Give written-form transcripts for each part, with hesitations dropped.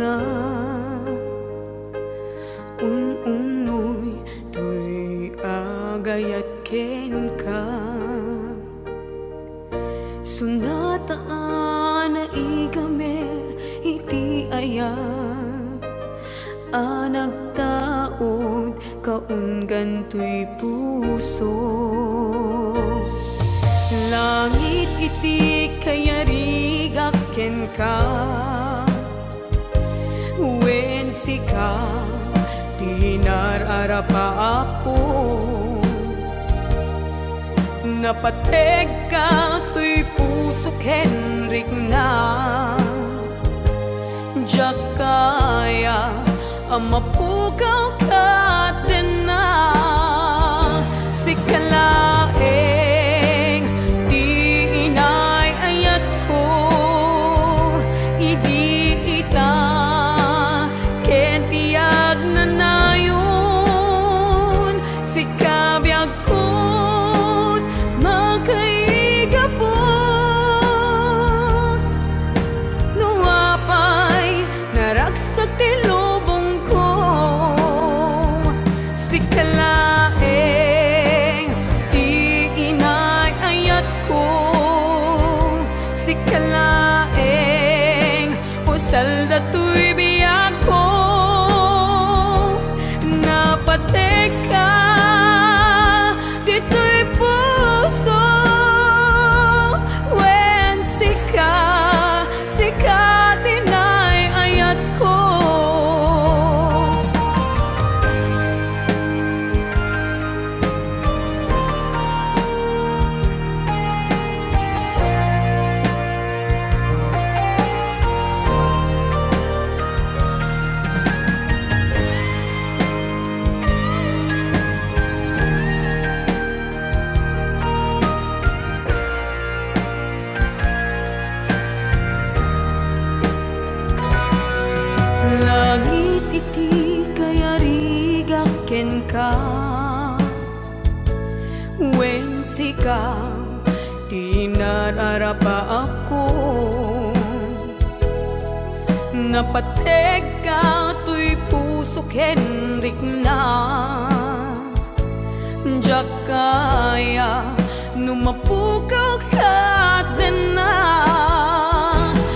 nga unoy tuy agayat ken ka sunataan na igamer iti ayat nagtaod kaunggan tuy puso langit iti kayarigak ken ka wen sika tinararapa ako napateg ka tuy puso kenrik na jak kaya amapugaw ka din na sikalaeng di inay ayat ko idi ita ken tiyag na nayon sikabiyag ko magkaigapon nuapay naragsak ti lubong ko sikalaeng di inay ayat ko sikalaeng usal datoy biyag ko napatek ka dito'y puso wen sika dinay ayat ko langit iti kayarigak ken ka wen sika tinararapa ako napateg ka tuy puso kenrik na jak kaya numapugaw ka din na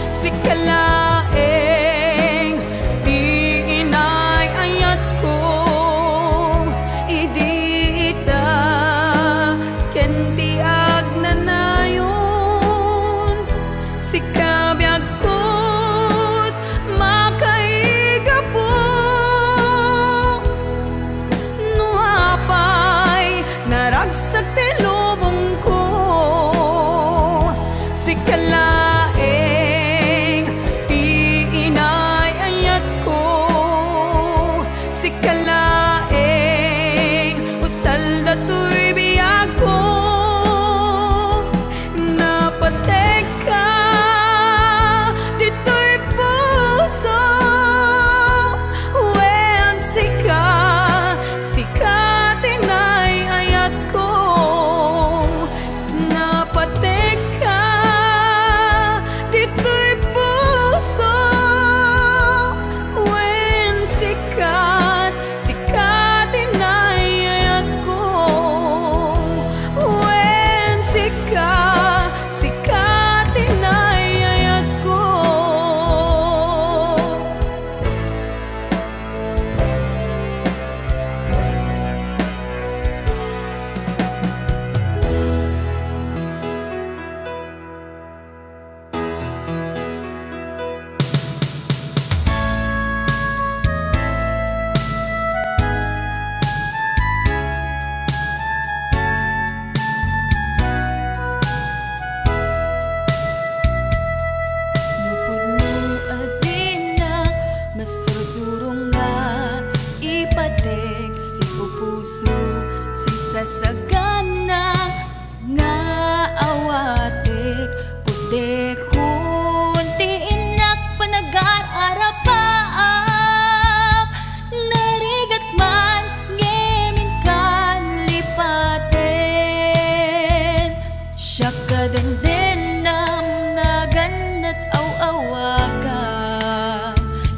sikalaeng di inay ayat ko idi ita ken tiag na nayon sikabiyag ko't makaigapo nuapay naragsak ti lubong ko sikalaeng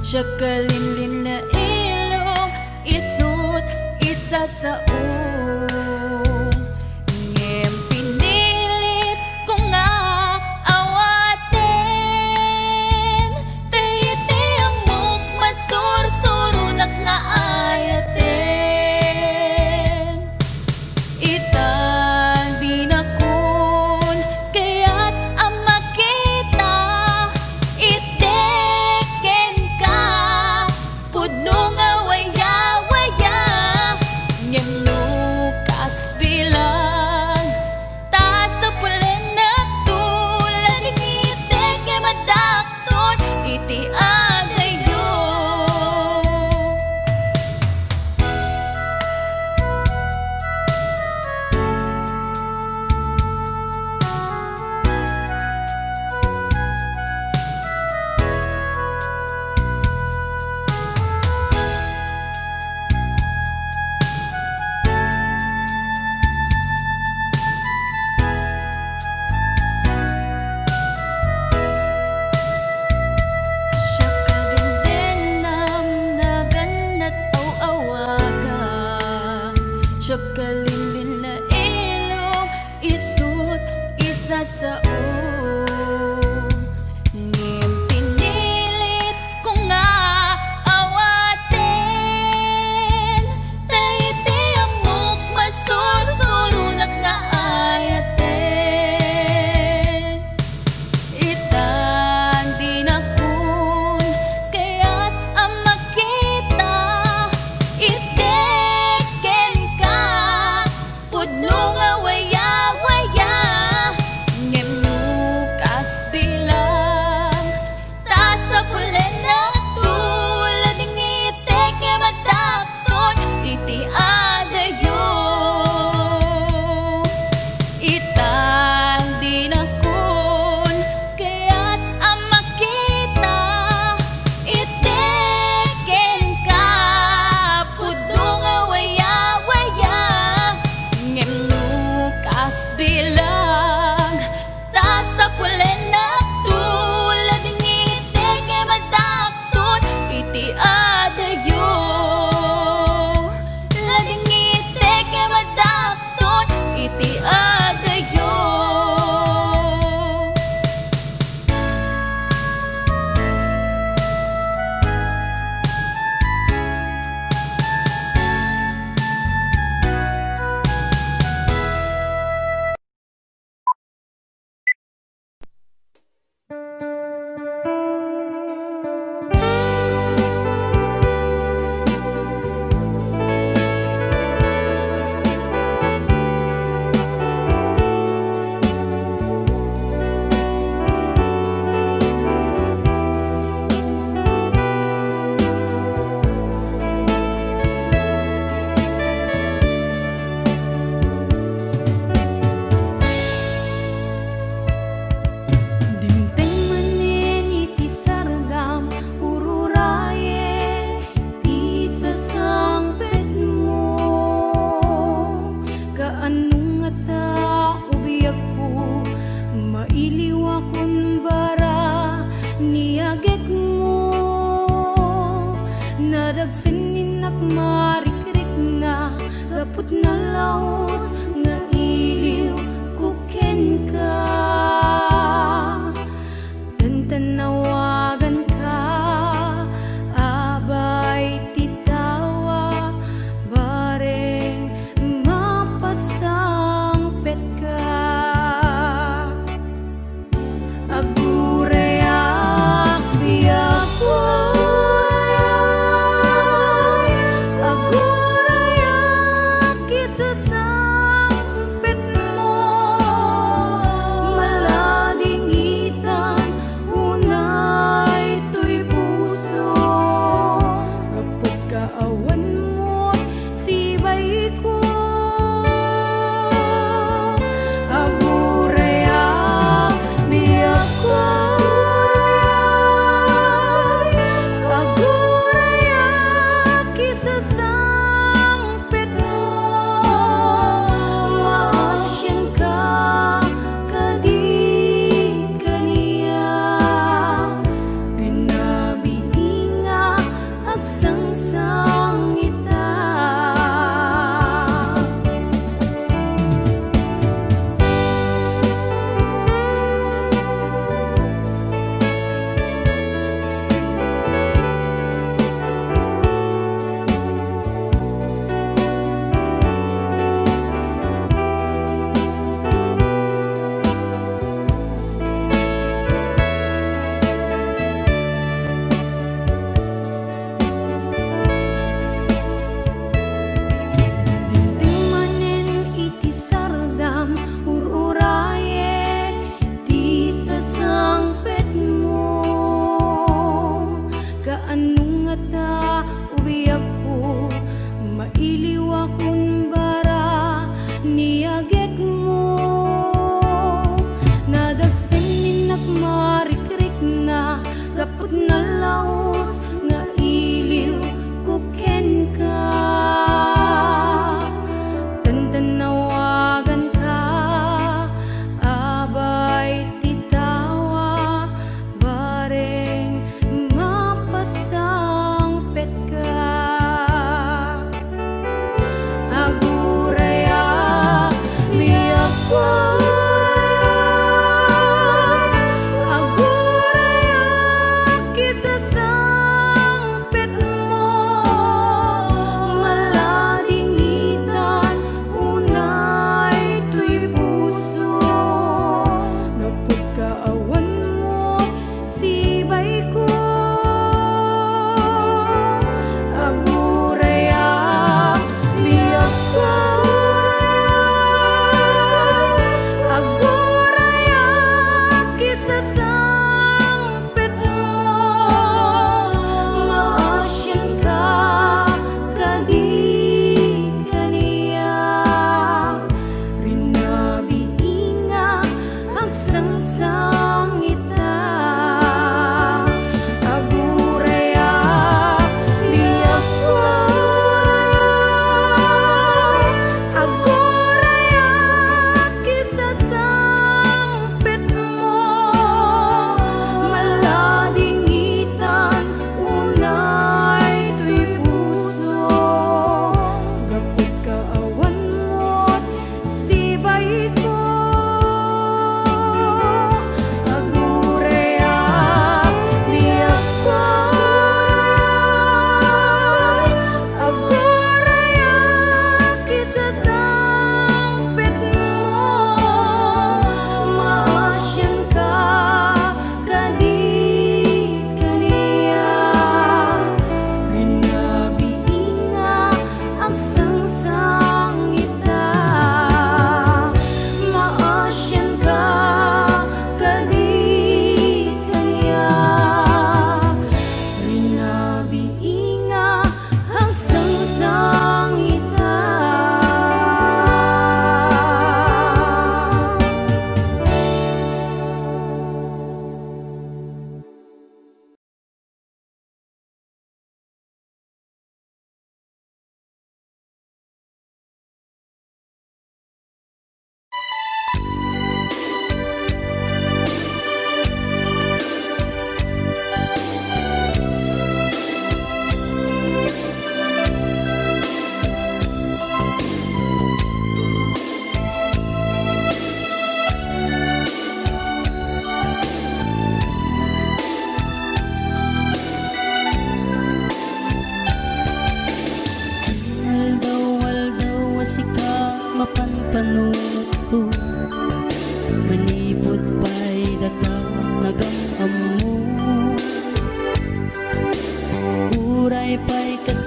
Siya kalinlin na ilong, isut isa sa ngem pinilit ko nga awatin. Tayti amok masursurunak nga ayatin. Itang dinakon kaya't ang makita iteken ka pudno nga waya-waya. Ngem lukas bilang ta sa pulenak tulad itek nga madakton iti agayo. Siya kagandang naganat aw-awaga. Siya kalinlin na ilong, isut isa sa ngem pinilit ko nga awatin. Tayti amok masursurunak nga ayatin. Itang dinakon kaya't ang makita iteken ka pudno nga waya-waya. Ngem lukas bilang ta sa pulenak tulad itek nga madakton iti agayo. Itang dinakon kaya't ang makita iteken ka pudno nga waya-waya. Ngem lukas bilang ta sa pulenak tulad itek nga madakton iti agayo. Lading itek nga madakton iti agayo. Dimteng manen iti sargam ururaye ti sasangpet mo. Kaanong nga ta ubiyag ko mailiwakon bara niagek mo. Nadagsinig marikrik na kaput na laos nga iliw kuken ka. Tanawagan ka abay titawa bareng mapasangpet ka. Agurayak biyakoy, agurayak isasangpet mo. Malading itan una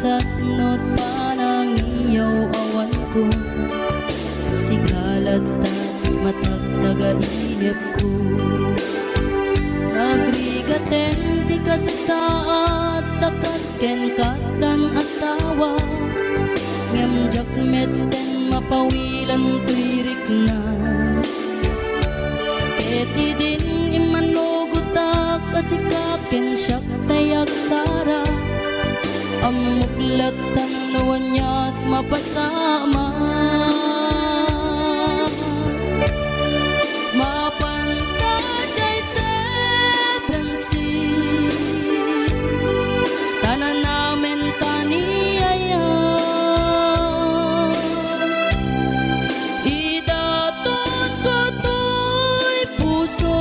satnot panang iyaw awan ko, sigalat ta matagtaga inip ko. Agrigaten ti kasasaat takas ken katan asawa, ngem jakmeten mapawilan tuirik na. Eti din imanugutak kasikaken siyak tayak sara, amuklat tanuan niya't mapasama. Mapantajay seven seas, tanan namin taniyaya. Idatot ko to'y puso,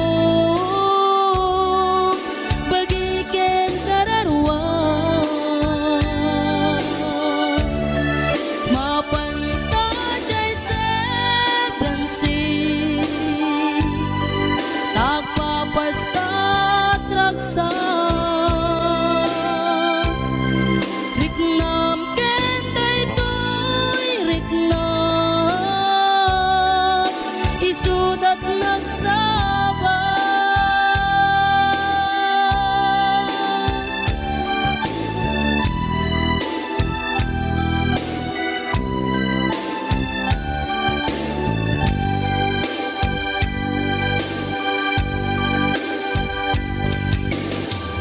bagiken kararwa. Mapantajay seven seas, tagpapasta't raksa. Riknam ken daytoy riknam, isudat nagsaba.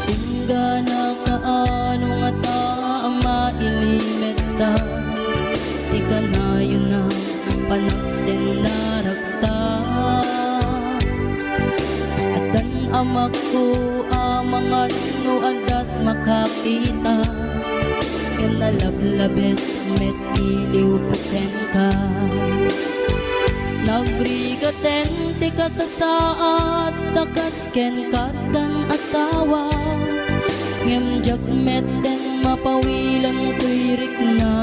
Tinggana kaano nga taama ilimeta, di ka na yun na panaksin na rakta. At dan amak ko amangan no adat makakita, yung nalablabes met iliw puten ka. Nagrigaten ti kasasaat takas ken katan asawa, ngem jakmeten mapawilan tuirik na.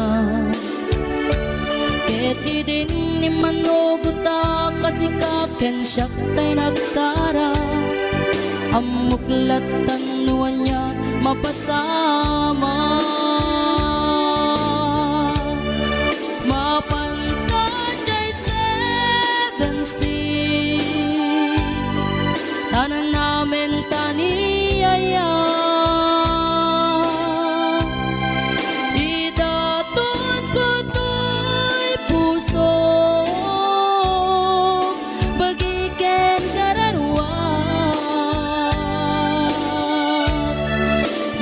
Ket idin ni manuguta kasikaken siyak tay nagsara, amuklat tanuan niya mapasama. Mapantajay seven seas, tanan namin taniyaya. Idatot ko to'y puso, bagiken kararwa.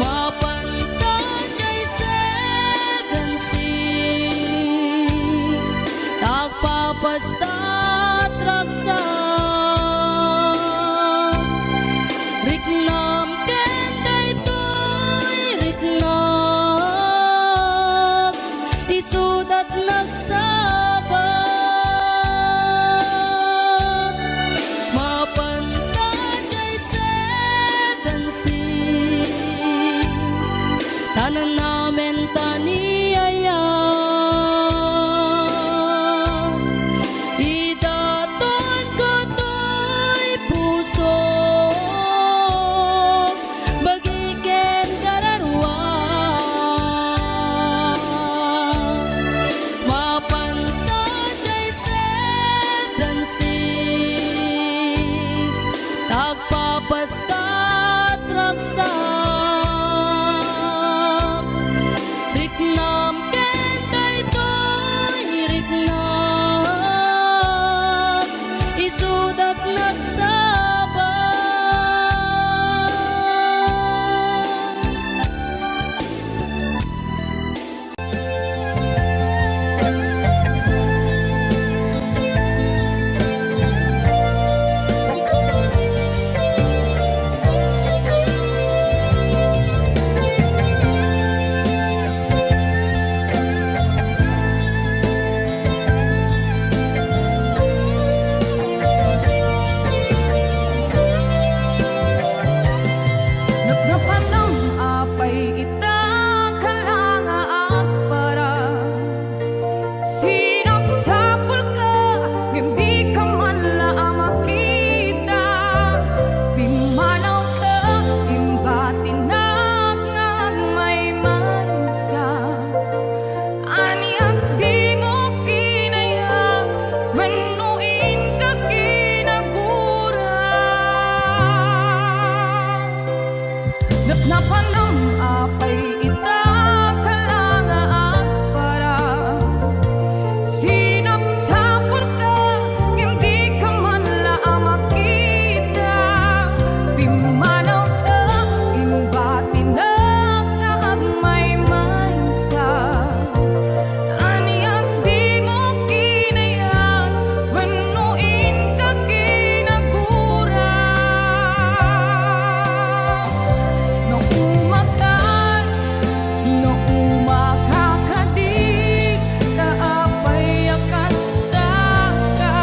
Mapantajay seven seas, tagpapasta't raksa. Riknam ken daytoy riknam, isudat nagsaba. Mapantajay seven seas, tanan namin taniyaya. Idatot ko to'y puso, bagiken kararwa. Mapantajay seven seas, tagpapasta't raksa. Riknam ken daytoy riknam, isudat nagsaba. sa Nagnapanam apay ita kalanga at para sinapsapol ka, hindi ka man laang makita. Pimanaw ka, inubati na kaagmay maysa. Aniyak di mo kinayang wenuin ka kinagura. No umakan, no umakakadig, taapay akasta ka,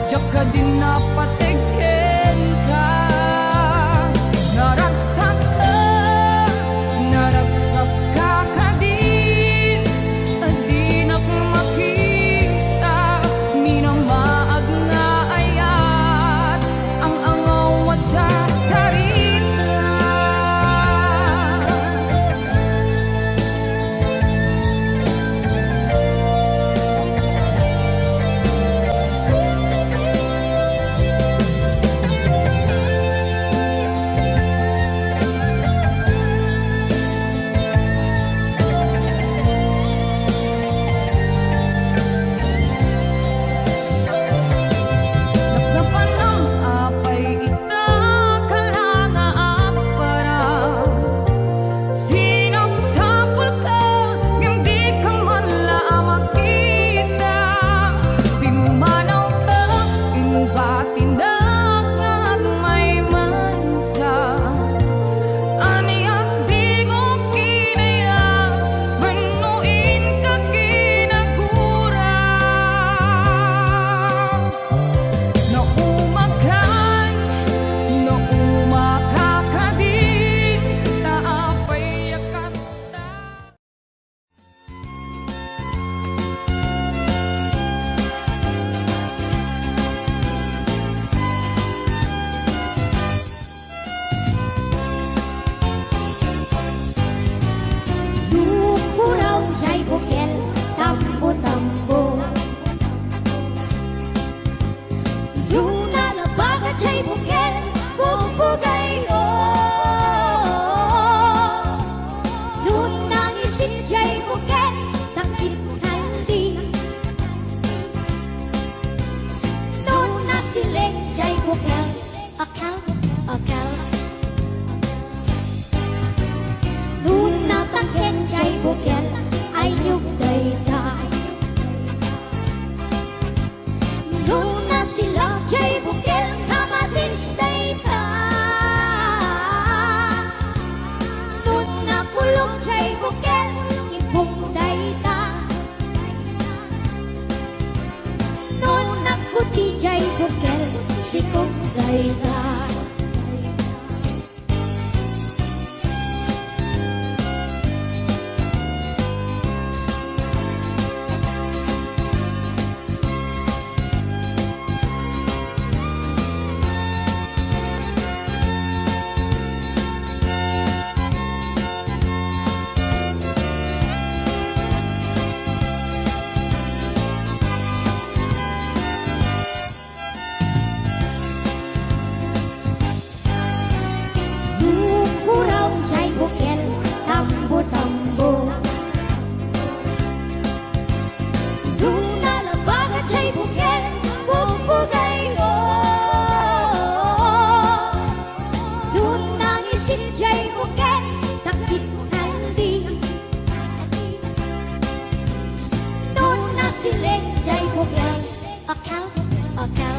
diyak ka din napatigken ka. Naragsak ka kadin, adinak makita, minamaag nga ayat, ang angaw sa sarita. Nagnapanam apay ita kalanga at para sinapsapol ka, hindi ka man laang makita. Pimanaw ka, inubati na kaagmay maysa. Aniyak di mo kinayang wenuin ka kinagura. No umakan, no umakakadig, taapay akasta. Dukuraw jay bukel, tambo-tambo. Lunalabaga jay bukel, bubugayo. Lunangisin jay bukel, takip handi. Lunasiling jay bukel, akal, akal. Luna taken jay bukel, ayuk dayta. Luna sila jay bukel, kamatis dayta. Luna kulong jay bukel, ibong dayta. Luna kuti jay bukel, sikong dayta. Dukuraw jay bukel, tambo-tambo. Lunalabaga jay bukel, bubugayo. Lunangisin jay bukel, takip handi. Lunasiling jay bukel, akal, akal.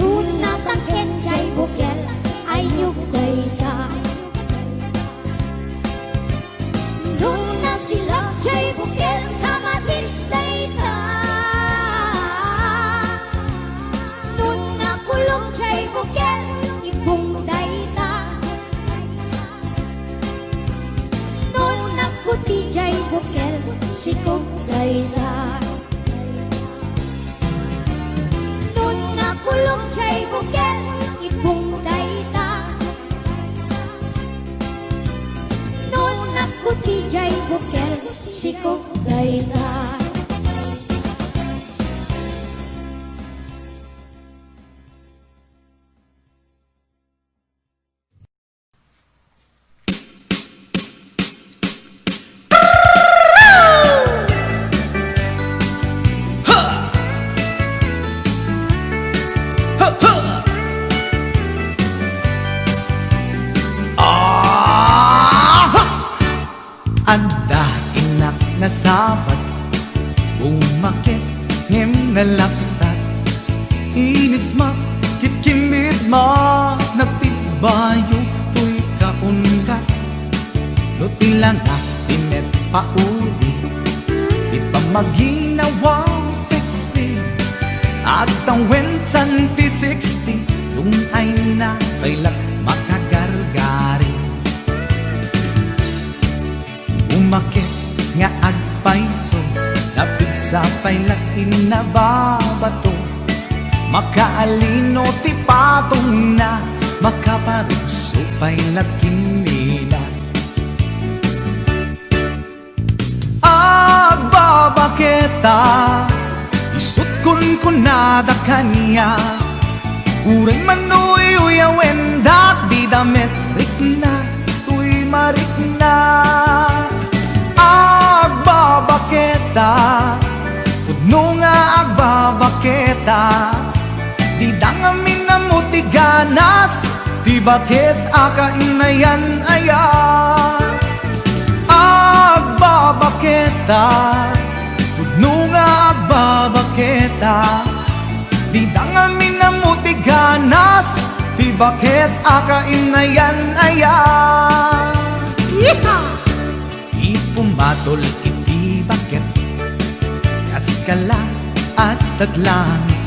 Luna taken jay bukel, ayuk dayta. Luna sila jay bukel, kamatis dayta. Luna kulong jay bukel, ibong dayta. Luna kuti jay bukel, sikong dayta. Luna kulong jay bukel, ibong dayta. Luna kuti jay bukel, sikong dayta. sabat bumakit ngem nalapsat inis ma kitkimit ma nagtibayo tuy kaungat no tilanga tinet paudi di pa maginawang sexy at ang wensan ti 60 nung ay na kailat makagargari umakit nga agpaiso napigsa pa'y lakin na babato makaalino ti patong na makaparuso pa'y lakin nila agbabaketa isut kun nada kanya uray manuy uyawen dat di damit rikna tuy marikna agbabaketa pudno nga agbabaketa di dangamin na muti ganas di bakit akainayan aya agbabaketa pudno nga agbabaketa di dangamin na muti ganas di bakit akainayan aya ipumatol iti bakit kaskala at taglangit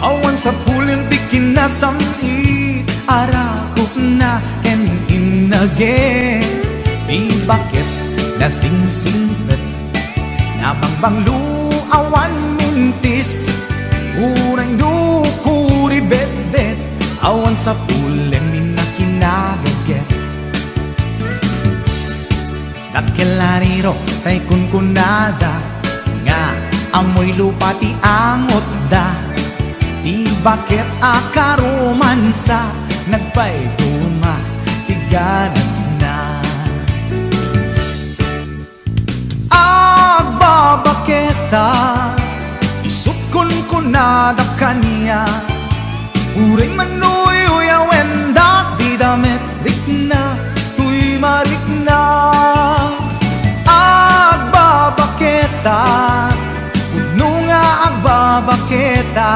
awan sa pulin di kinasamit arakot na ken inage di bakit nasingsingpet nabangbanglu awan mintis urang dukuri bet-bet awan sa pulin minakinagaget dakelariro tay kunkunada nga amoy lupa ti angot da di bakit akaromansa nagpay duma ti ganas na agbabaketa isut kunkunada kanya uray manuy uyawen da di damit rikna tuy marikna agbabaketa pudno nga agbabaketa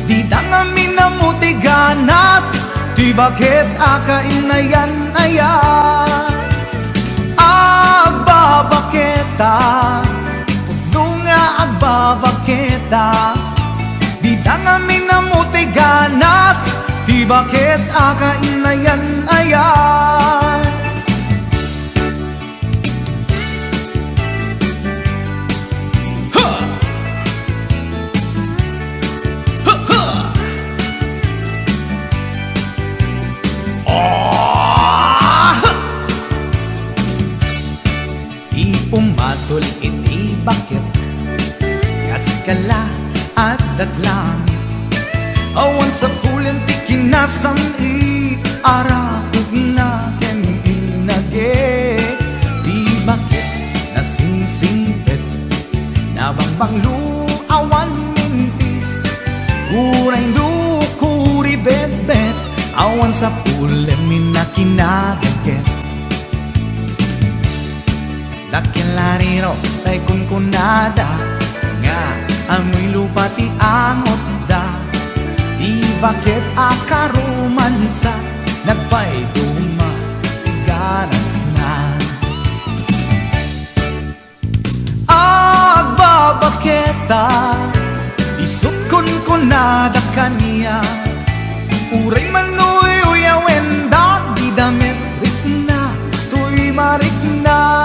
di dangamin na muti ganas di bakit akainayan aya agbabaketa pudno nga agbabaketa di dangamin na muti ganas di bakit akainayan aya pumatol iti bakit kaskala at daglangit awan sa pulin ti kinasamit arakot na ken inage di bakit nasingsingpet nabangbanglu awan mintis urang dukuri bet-bet awan sa pulin minakinagaget dakelariro tay kunkunada nga amoy lupa ti angot da di bakit akaromansa nagpay duma ganas na agbabaketa isut kunkunada kanya uray manuy uyawen da di damit rikna tuy marikna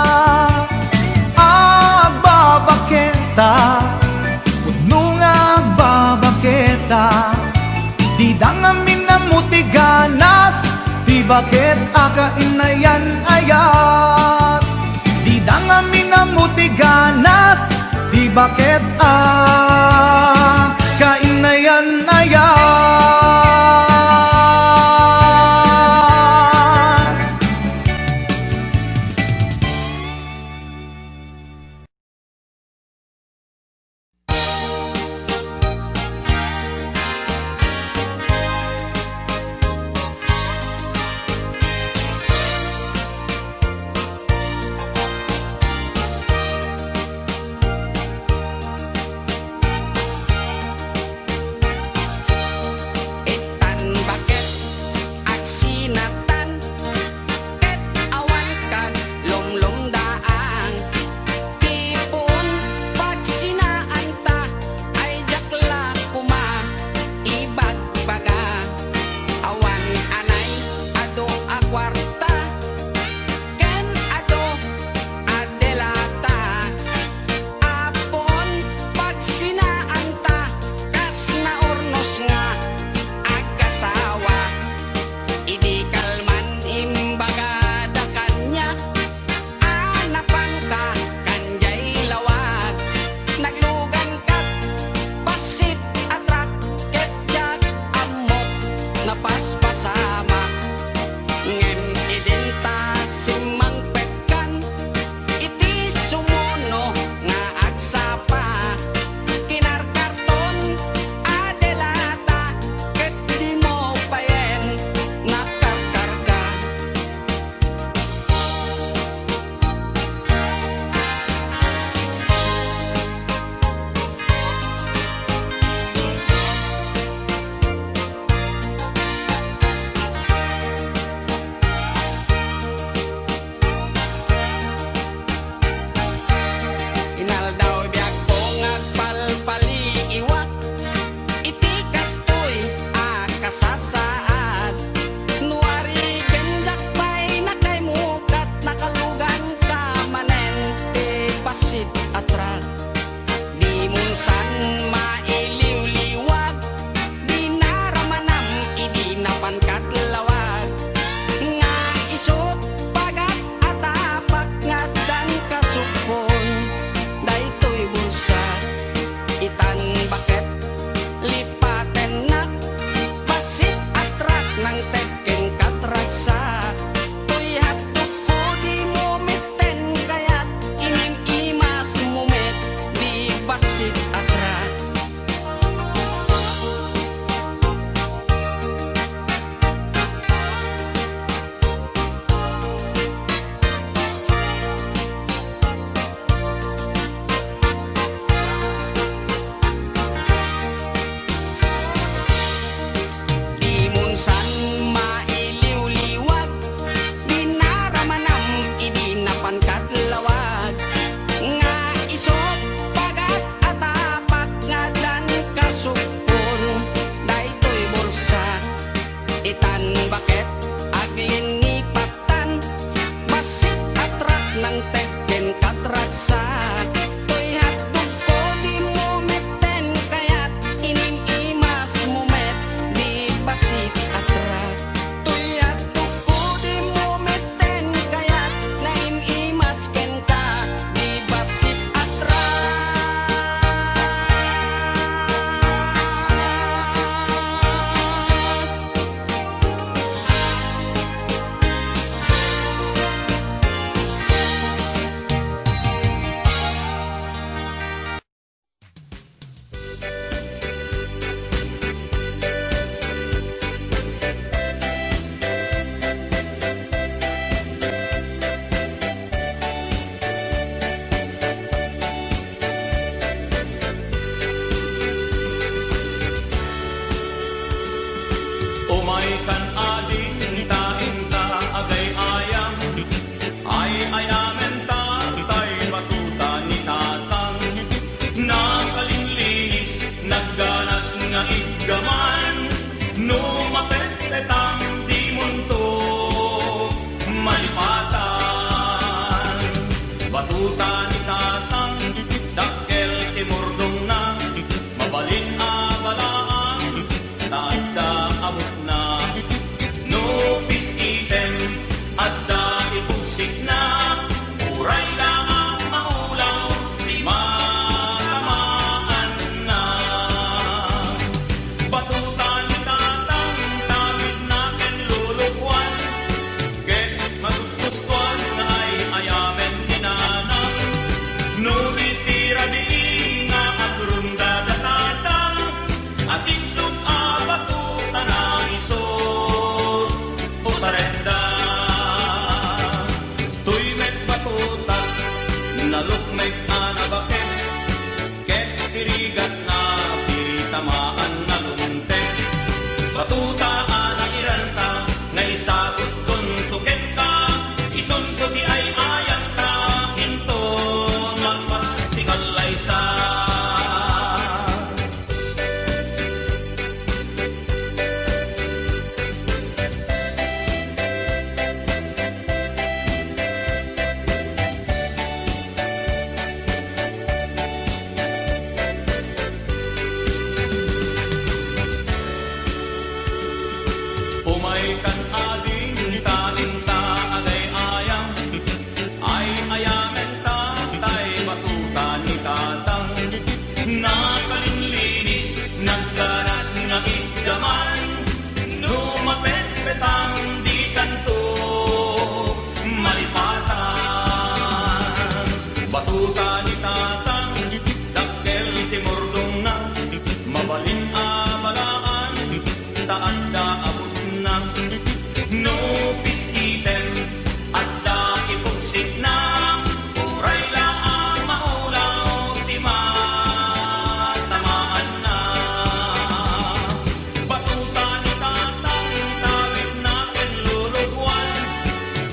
pudno nga agbabaketa di dangamin na muti ganas di bakit akainayan ayat di dangamin na muti ganas di bakit akainayan ayat agling ipatan basit atrak ng tekken katraksa toy hatdog ko di mo meten kayat imas mumet di basit atrak toy hatdog ko di mo meten kayat imas ken ka di basit atrak. Umay kan ading tainta agay ayam ay ayamen ta tay batuta ni tatang nakalinlinis nagganas nga iggaman numapet-petang di munto malipatan batuta ni tatang dakkel timurdong na mabalin abalaan taadda abot na no peace item adda ipugsik na uray lang maulaw di matamaan na batutan ni tatang tawid na ken lulukwan ket magustustuan nga ay ayamen ni nanang no bitira di nga agrunda da tatang at itlog abatuta na isod o sarenda tuy met batuta nalukmek anabaket ket tirigat na piritamaan na lunte batuta anangiranta nga isagot kun tuket ka ison ko di ay ayang ta hinto magpastikal laysa. Umay kan ading talinta agay ayam ay ayamen ta tay batuta ni tatang nakalinlinis nagganas nga igdaman numapet-petang di tanto malipatan batuta ni tatang dakkel timurdong na mabalin abalaan taanda abot na no peace item adda ipugsik na uray lang maulaw di matamaan na batuta ni tatang tawid na ken lulugwan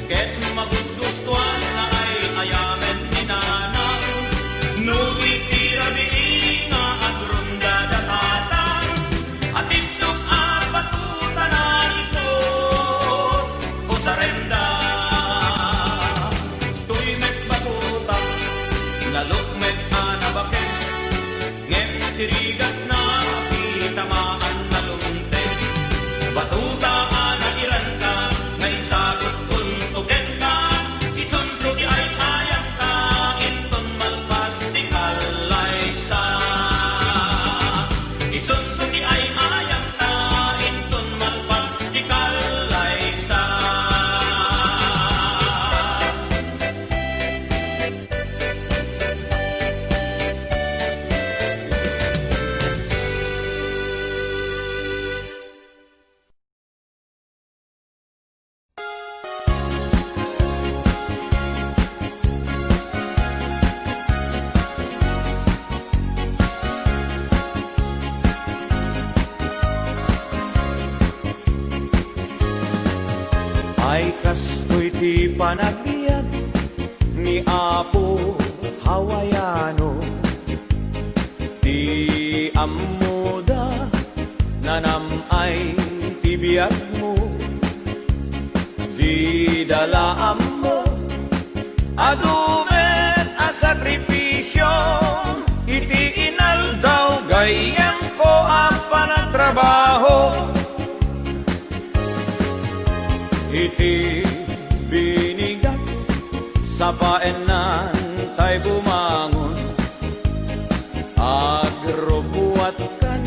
ket magustustuan na ay ayamen ni nanang no itira di nga agrunda da tatang at itlog abatuta na isod o sarenda tuy met batuta nalukmet anabaket ngem tirigat na kitamaan na lumte batuta anagiranta nga isagot kun tugen ka ison ko di ay ayang ka inton malpas di kalaysa ison ko di ay ayang ka inton malpas di kalaysa. Ay kastoy ti panagbiag ni Apo Hawaiano ti ammuda nanam ay tibiyag mo dalaam mo, adumen a sakripisyo, iti inaldaw gayem ko apan ang trabaho. Iti binigat sa paenan tay bumangon, agrubuat kan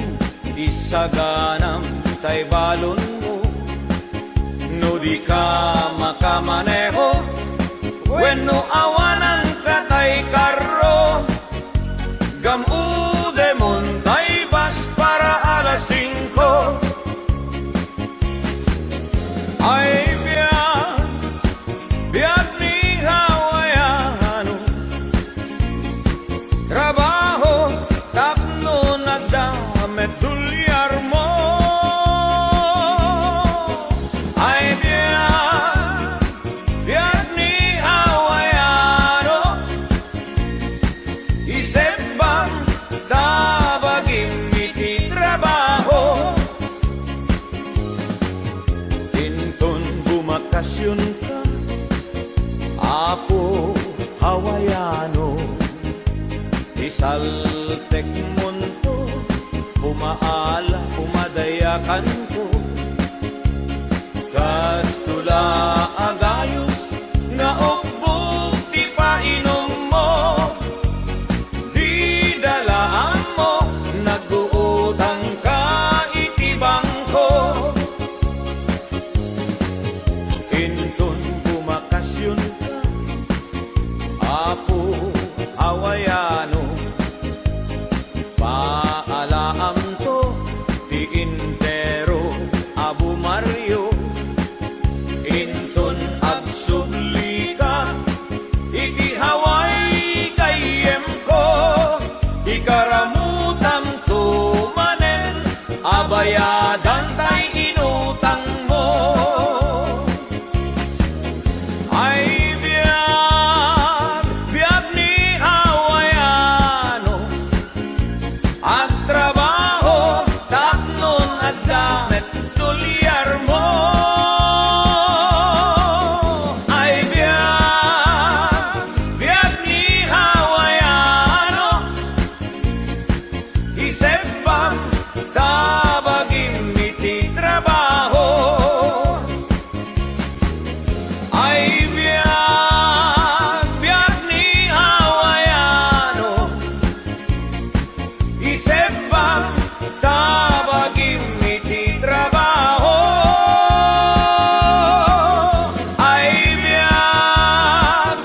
isaganam tay balon mo. No di ka makamaneho, wenno awanan ka tay karro, gamude mon tay bas para alas 5. Ay biag ni hawayano, trabaho tapno nagdamit tulyar mo. Ay biag ni hawayano, isip bang tabagin iti trabaho. Tinton bumakasyon ka, apo hawayano, isaltek munto, umaala, umadayakan ko. Kastula agayos, nga ukbog ti painom mo, di dalaan mo, nag-uutang ka iti bangko. Inton bumakasyon ka, apo hawayano, paalaam to ti intero Abu Mario. Inton agsubli ka, iti Hawaii kayem ko, ikaramutam to manen, abayadan tay inutang mo. Ay biag ni hawayano, ang trabaho tapnon at damit tulyar mo. Ay biag ni hawayano, isip bang tabagin iti trabaho. Ay biag ni hawayano, isip bang tabagin iti trabaho. Ay biag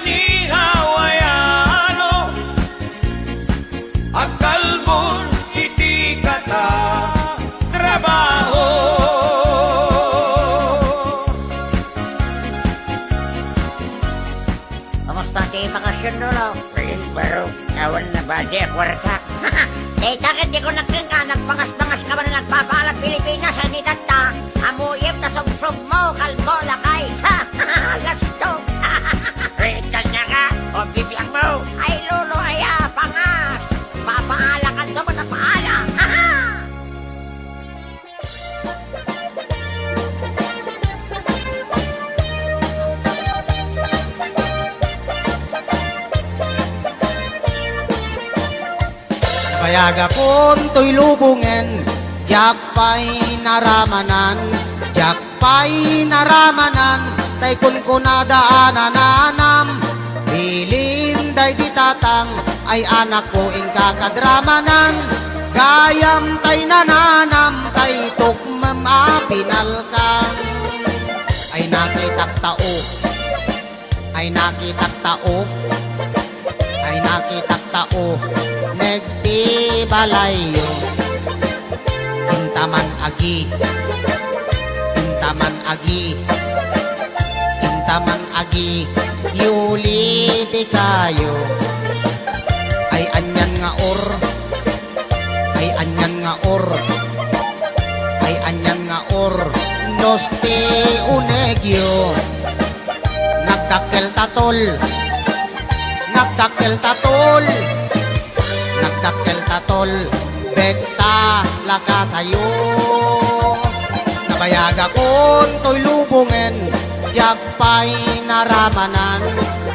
ni hawayano, agkalbon iti kata trabaho. Kamusta ti bakasyon nulo? Rin baro, awan na ba di kwarta? Eh, takit di ko nagkangka, nagpangas-pangas ka ba na nagpapaalat Pilipinas, ani tata? Amuyip na sumsum mo, kalbo lakay, ha? Lasto! Rital niya ka, o bibiyang mo? Ay, lolo, aya, pangas! Papaala ka to, manapaala, ha? Payaga kon to'y lubungen, jak pa'y naramanan, tay kun ko nadaanan bilin day di tatang, ay anak ko in kakadramanan, gayam tay nananam, tay tukmam apinalkang, ay nakitak tao, ay nakitak tao, ay nakitak tao, negdi balayo, intaman agi, intaman agi, intaman agi, yuli di kayo, ay anyan nga or, ay anyan nga or, ay anyan nga or, noste unegyo, nagdakkel tatol, nagdakkel tatol, nagdakkel tatol, bekta lakasayo. Nabayaga kon to'y lubungen, Yakpay naramanan,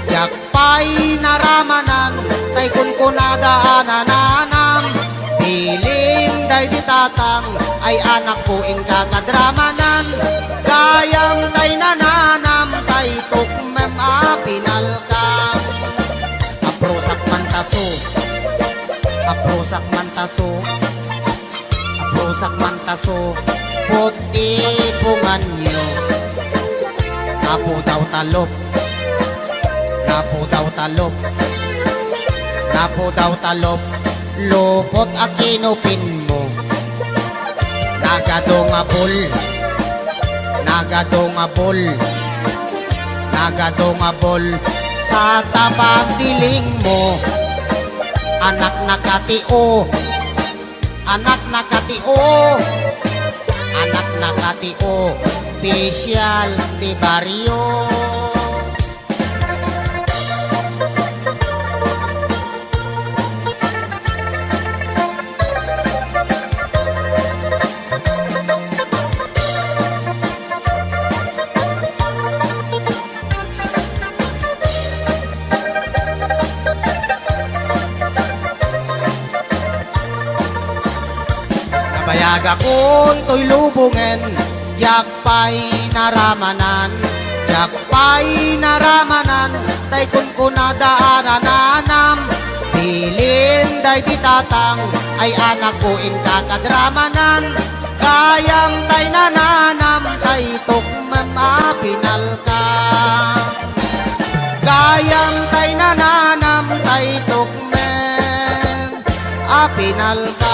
yakpay naramanan, tay kunkunada ananam. Piling day di tatang, ay anak ko ing kakadramanan. Gayam tay nananam, tay tukmem apinal ka. Aprosak mantaso, aprosak mantaso, aprosak mantaso, puti pungan nyo. Napo daw talop, napo daw talop, napo daw talop, lupot akinupin mo. Nagadongabol, nagadongabol, nagadongabol sa tabang diling mo. Anak nakatio, anak nakatio, anak nakatio, Pisyal di baryo. Nabayag akong to'y lubungen, yakpay naramanan, yakpay naramanan, tay kunkunada ananam. Bilin day di tatang, ay anak ko in kakadramanan. Kayang tay nananam, tay tukmem apinal ka. Kayang tay nananam, tay tukmem apinal ka.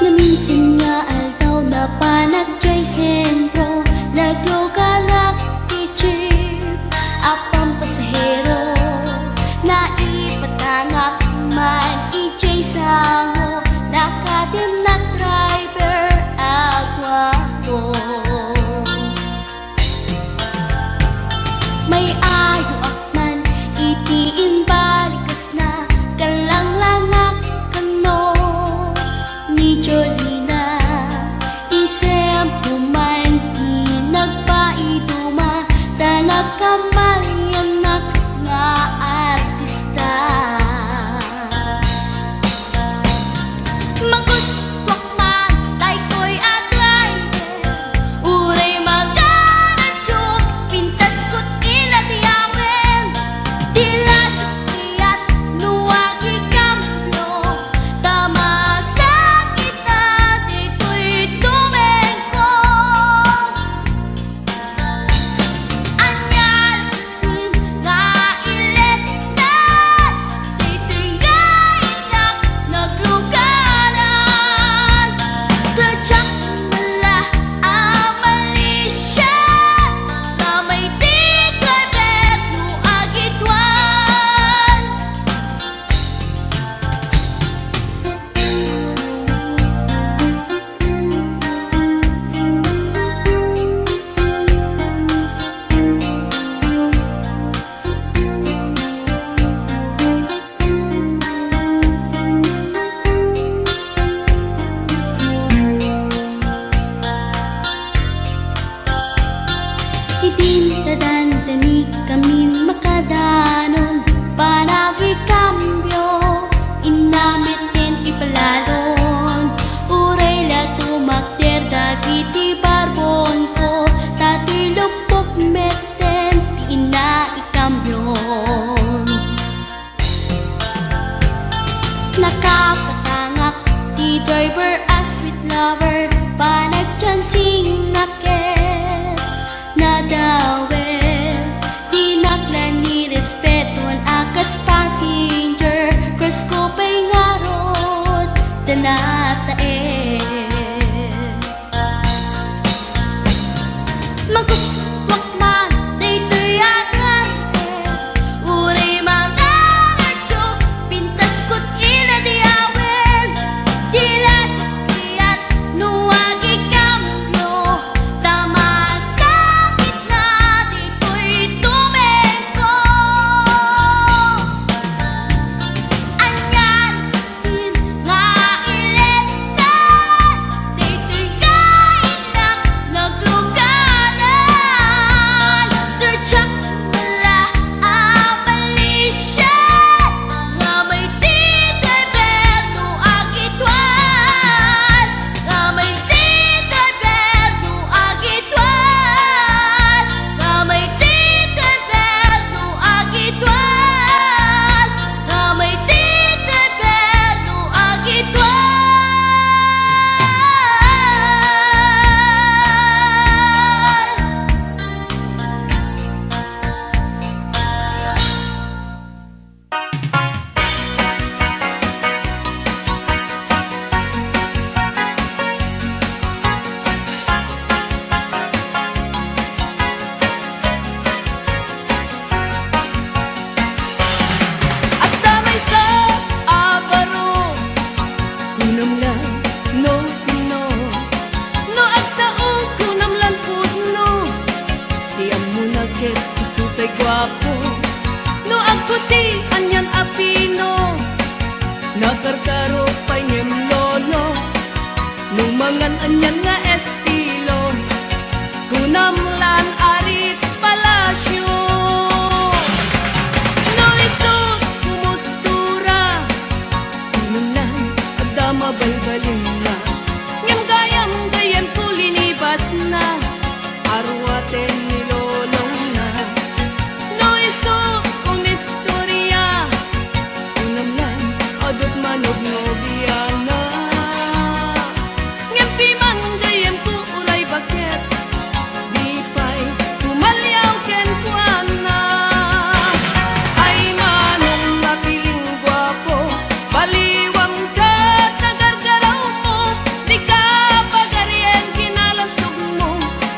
Naminsan nga altaw na panagkay sentro, nagluganak ichip apang pasahero, naipatangak man ijay sango, nakatim na driver agwapo. May ayo akman itiin balikas na kalanglangak kano ni Jolina. Isem kuman nagpaiduma, tanag kamalianak nga artista. Maguswak man tay ko'y atrayer, uray magaradyok, pintas ko't inatiyawen. Dilat iyat luwag ikamlo, tama sa kita dito'y tumengko. Anyal nga ilet na, dito'y gainak naglugaran. Tadyak nala amalisya, na may tigaret mo agitwan. Idinadandani kami makadanon, panagi kambyo, inamitin ipalalon. Uray la tumakder dagiti barbon ko, tato'y lupok meten ti ina ikambyon. Nakapatangak di driver as sweet lover, panagchansing naket nadawel. Di naklan ni respetuan akas passenger, cross ko pa'y ngarot danatae. Maguswak man dayto'y agante, Magputi anyan apino, nakarkaro pa niyem lolo, lumangan anyan nga estilo, kunamlan arit palasyo. No isot kumustura, kununan adama balbalin na, ngam gayam gayan pulinibas na, arwaten nilolong na. No isot kumistorya, kunamlan adot manog nobiana, ngam piman gayam ku ulay baket, di pa'y tumalyaw ken kuana. Ay manong napiling gwapo, baliwang ka tagargaraw mo, di ka pagarien kinalastog mo,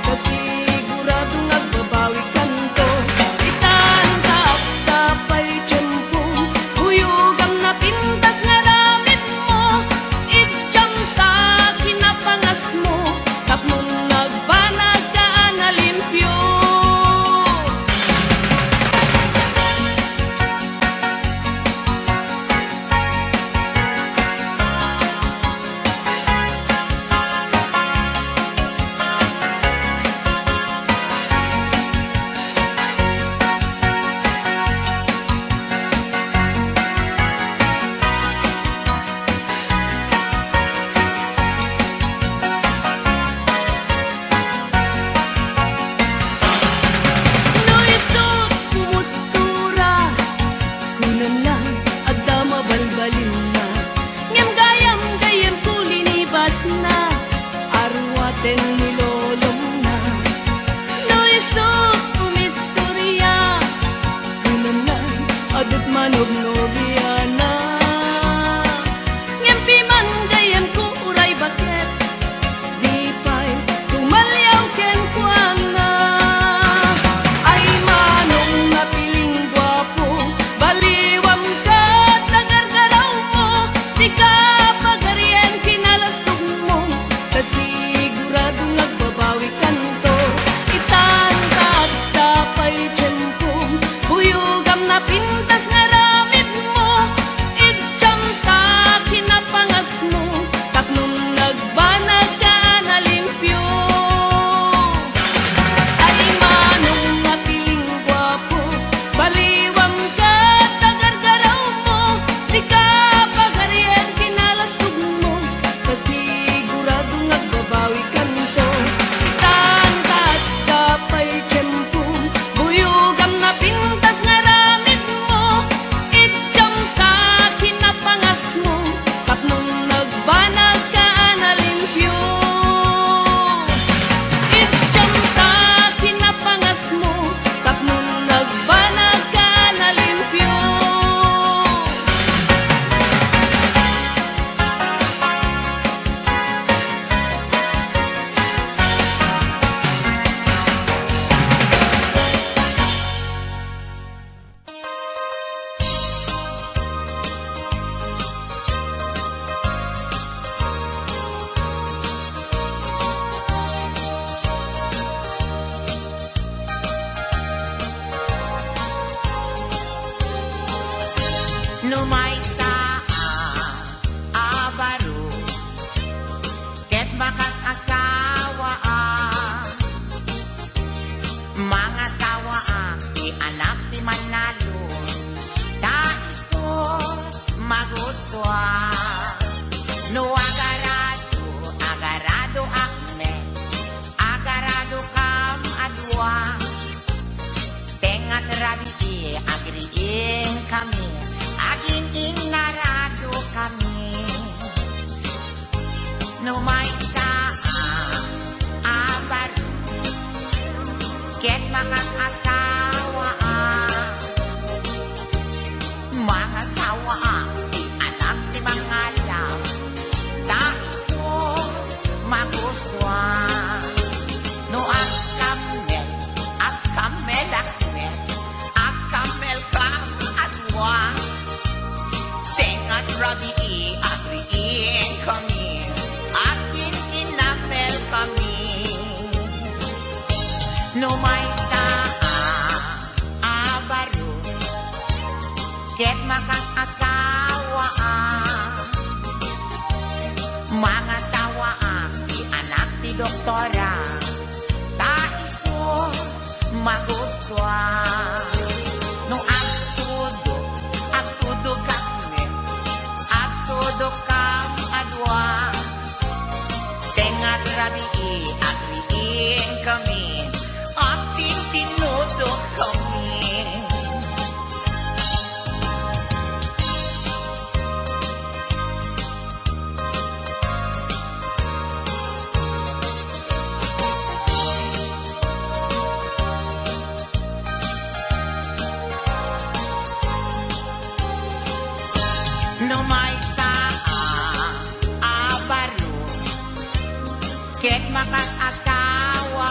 kasigurado nagbabawi kanto. Itantap tapay tiyempong, huyugam na pintas nga ramit mo, itjam ta kinapangas mo, tapnon nagbanag ka na limpyo. No isot kumustura, kunan lang adama balbalin na, ngam gayam gayam kulinibas na, arwaten nilolong na. No isot kumistorya, kunan lang adot manog nobiana, ngam piman gayam ku uray baket, di pa'y tumalyaw ken kuana. Ay manong napiling gwapo, baliwam ka tagargaraw mo, di ka pagarien kinalastog mo, kasigurado nagbabawi kanto. Itantag tapay tiyempong, huyugam na pintas nga ramit mo, itjam ta kinapangas mo, tapnon nagbanag ka na limpyo. Ay manong napiling gwapo, baliwam ka tagargaraw mo, di ka pagarien kinalastog mo, kasigurado nagbabawi kanto. Itantag tapay tiyempong, huyugam na pintas nga ramit mo, itjam ta kinapangas mo, tapnon nagbanag ka na limpyo. Itjam ta kinapangas mo, tapnon nagbanag ka na limpyo. Lumayta abaro, ket bakas asawa mga sawa di anak di manalo, dahil ko magusto no agarado akme, agarado kam adwa, tengat rabi agriin kami, agin inarado kami. No may abaro, ket mga asawa di anak di mga ket makang-asawa mga tawa ti anak ti doktora ta isu maguswa no agtudok kami agtudok kam adwa tengat rabi agriin kami ating tinudok kami. Numay abaro ket makag-asawa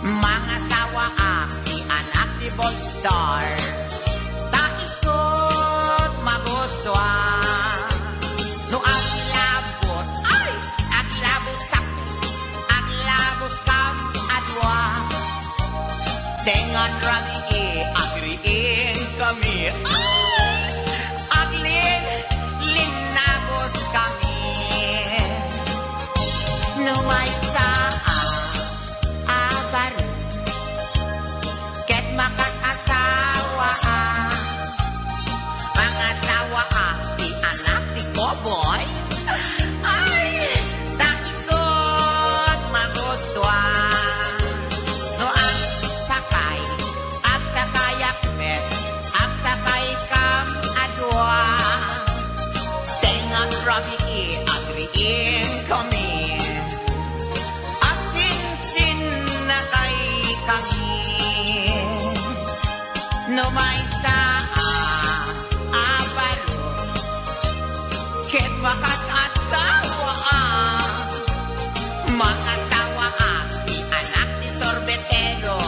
mga tawa ti anak ti Bolstar ta isot maguswa no aglabos kam adwa tengan rami agriin kami linagos kami numay abar ket makag-asawa mga tawa ti anak ti Koboy ay takisot maguswa no ang sakay akmes sakay kam adwa tengan rabi agriin kami at sin na kay kami no may abaro ket makag-asawa mga tawa ti anak ti sorbetero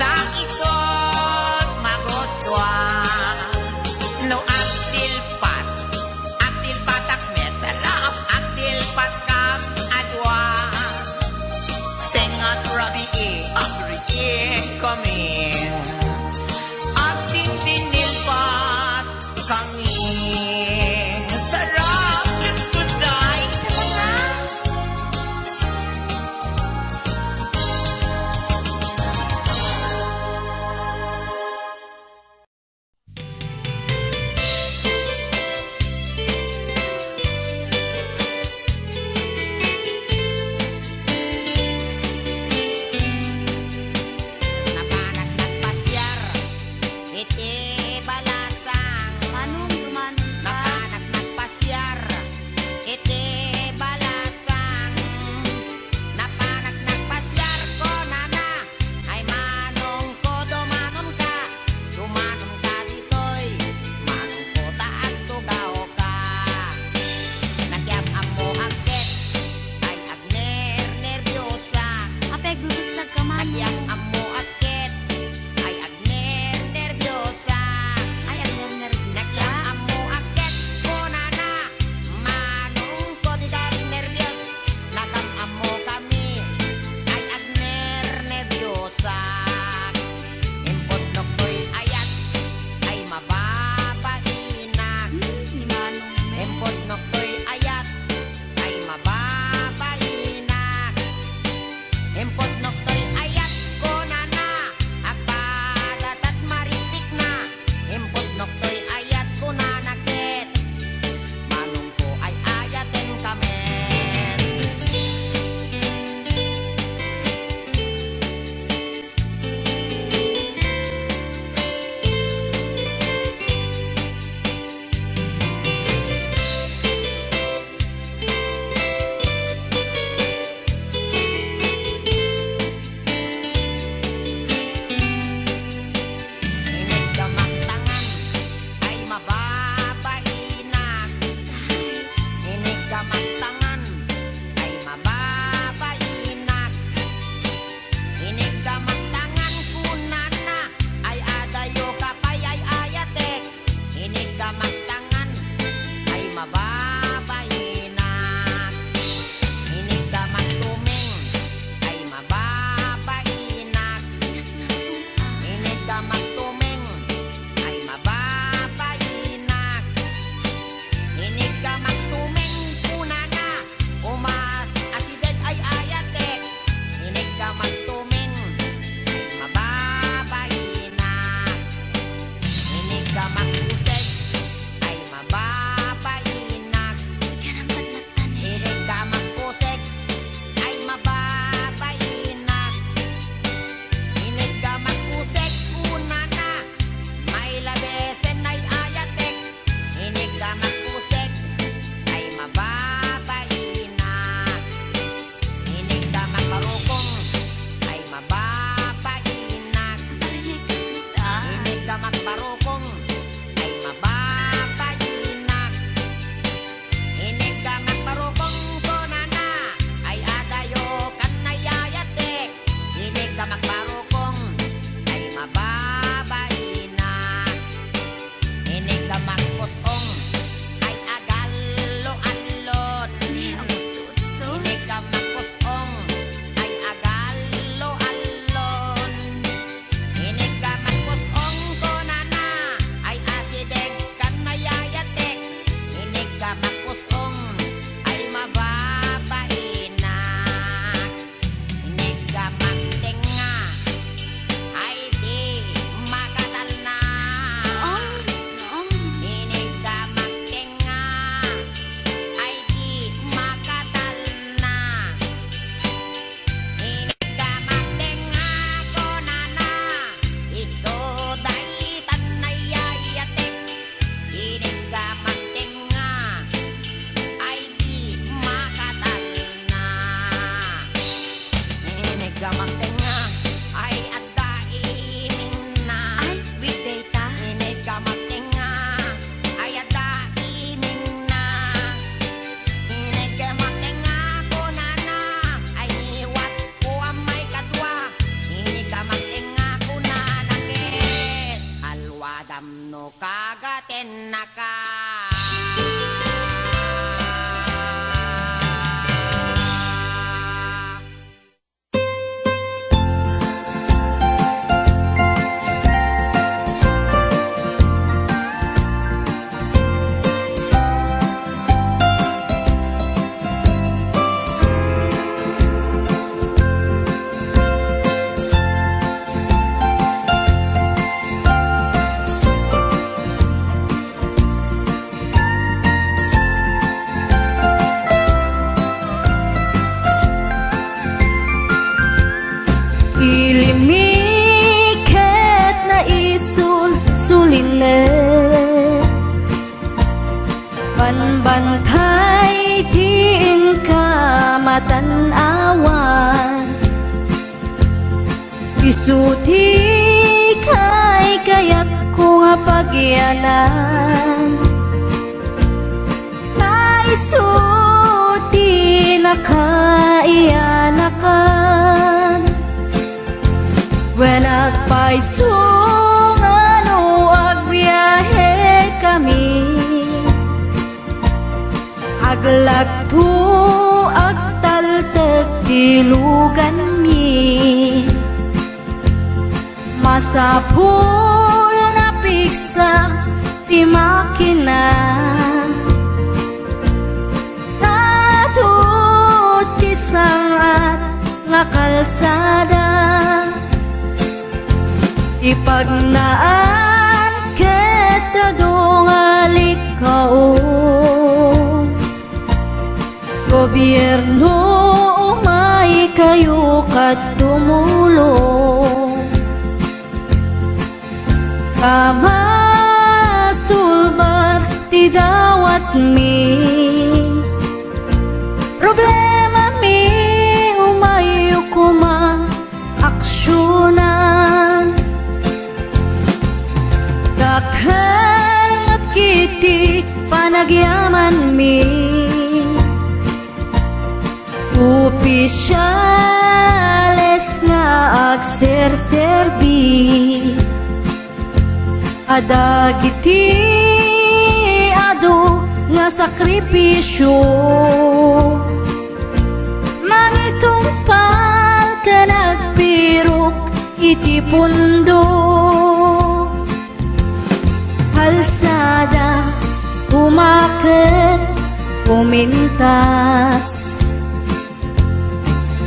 ta isot maguswa no agtilpat akmet sarap agtilpat kam adwa tengat rabi agriin kami ating tinilpat kami sarap yung tunay napanak nagpasyar iti balasang Manong napanak nagpasyar iti balasang napanak nagpasyar ko nana ay manong ko dumanon ka ditoy manong ko taat tugaw ka nagyap amo agket ay agner nervyosa apeg lubusag ka nagyap manong. amo agket ay agner nervyosa Ay, alam nervous nagyap ka. amo agket ko nana manong ko di kami nervyos nagam amo kami ay agner nervyosa impot noktoy ayat ay mababainak Ni manong me. empot noktoy ayat ay mababainak empot noktoy ayat ko nana agpadat at maritik na empot noktoy ayat ko nanaket manong ko ay ayaten kamen init. Panbantay diin ka matanawan, isuti kay kaya't ko nga pagyanan. Naisuti na kaiyanakan, when agpaisong ano agbiyahe kami, aglagto agtaltag tilugan mi, masapul na piksa ti makina, natut ti sangat nga kalsada, ipagnaan ket dongalik kao, gobyerno umay kayo kat tumulong, kamasulbar ti dawat mi, problema mi umayo kuma aksyonan, dakhan at kiti panagyaman mi, opisyales nga agserserbi, adagiti ado nga sakripisyo, mangitumpal ka nagpirok iti pundo, kalsada umaket pumintas,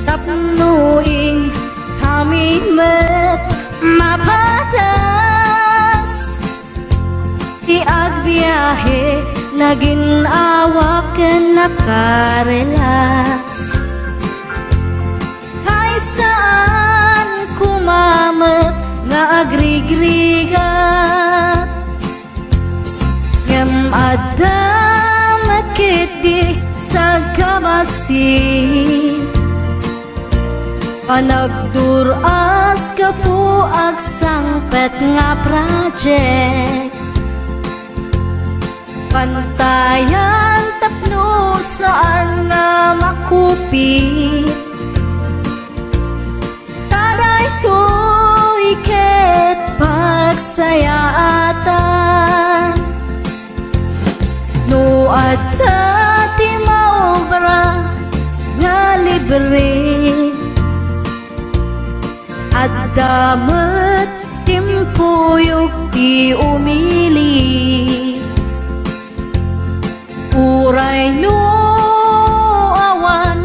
tapnuing kami met mapatas, iagbiyahe naging awaken nakarelax, ay saan kumamet nga agrigrigat, ngem adamat kiti sa kamasi, panagduras ka po agsangpet nga project, pantayan tapno saan nga makupi, taday to iket pagsayaatan, no adda ti maobra nga libre, at damat timpuyog ti umili, uray no awan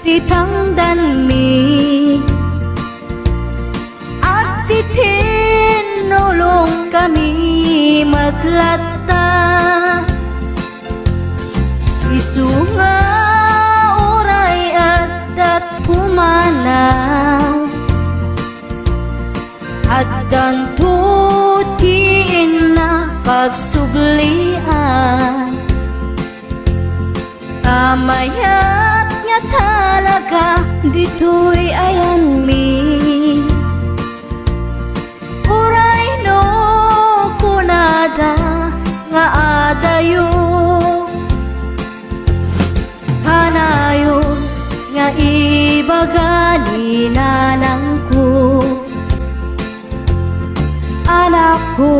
ti tangdan mi, at ti tinulong kami matlatta, isu nga uray at pumanaw, at dantutiin na pagsublian, tamayat nga talaga dito'y ayan mi, uray no kunada nga adayo, hanayon nga ibagani nanang ko, anak ko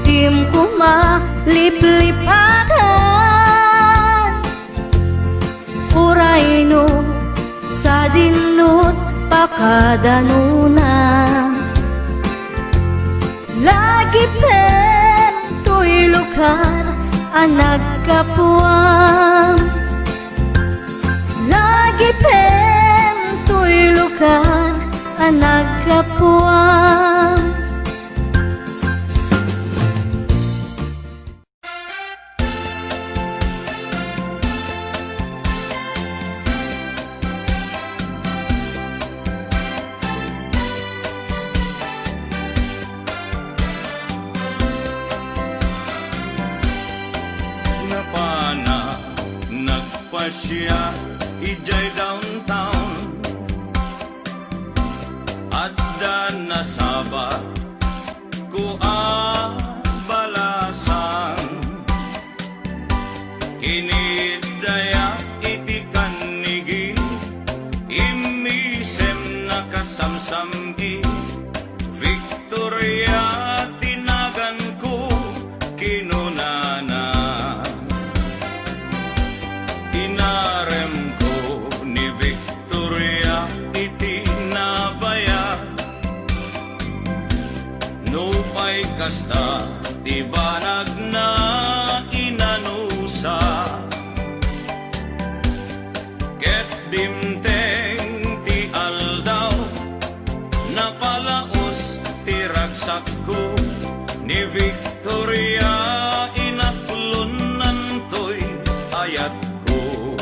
tim ko maliplipatan, uray no sa dinut pakadanuna, lagi pen to'y lugar ang nagkapuan, lagi pen to'y lugar ang nagkapuan. siya ijay downtown adda nasabat ku balasan kinidaya iti kanigi imisem nakasamsamgi Victoria tinagan ko kinunana inarem ko ni Victoria iti nabaya nupay kasta ti banag na inanusa ket dimteng ti aldaw napalaos ti ragsak ko ni Victoria inaplunan to'y ayat ko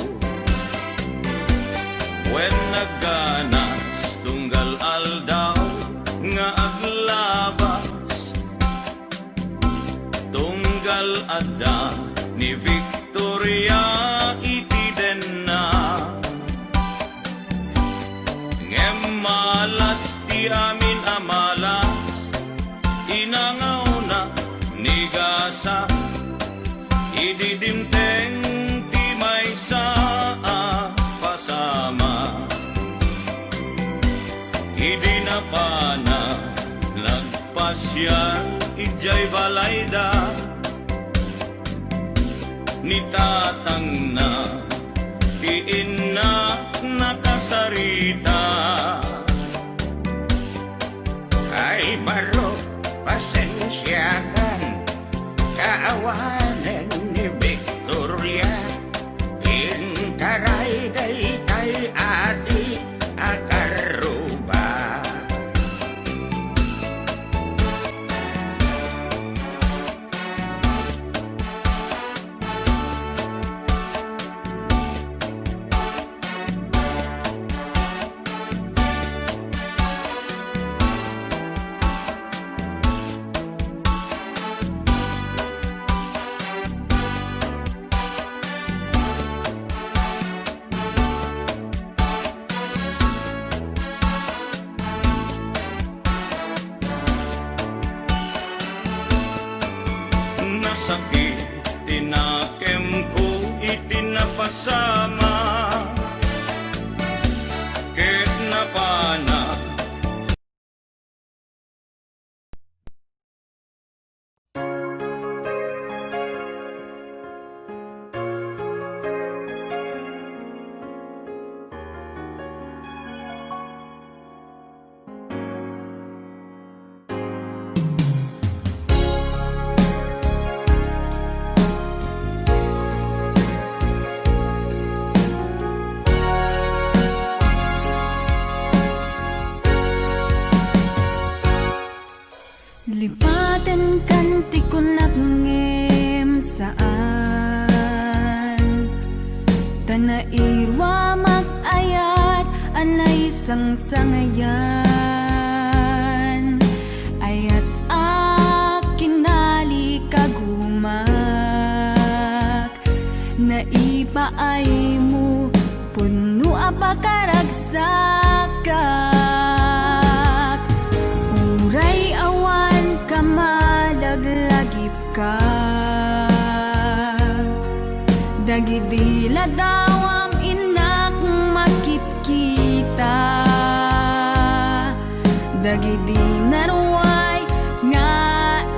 when nagganas tunggal aldaw nga aglabas tunggal adda ni Victoria iti den na ngem malas ti amin amalas inangaw na ni gasa ididimteng ti may saa pasama idinapana nagpasyan ijay balayda ni tatang na ti inna nakasarita Ay baro, pasensyakan kaawanan ni Victoria intaray day kay ati akaruba nasakit tinakem ko itinapasama ket napana Lipatan kanti ko nakngem saan Tanairwa mag-ayat anay sangsangayan Ayat akinali kagumak Naipaay mo puno apakaragsakat Uray awan kamadaglagip ka Dagidila dawam inak makikita Dagidi naruay nga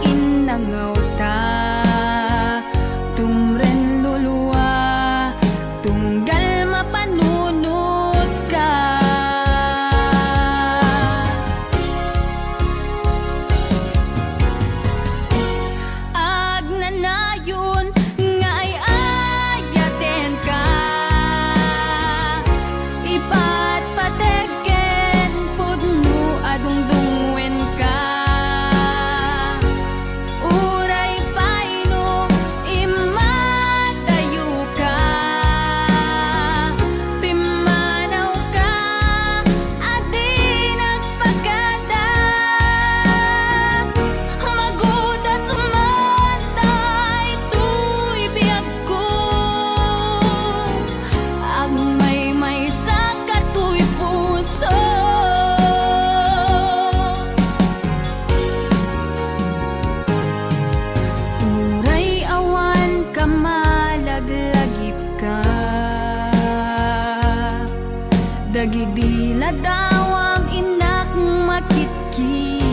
inangaw ta Tumren luluwa tunggal mapanunod ka Agnanayon nga ay ayaten ka Ipatpategen pudno adungdungwen ka Uray pa adawam inak makitki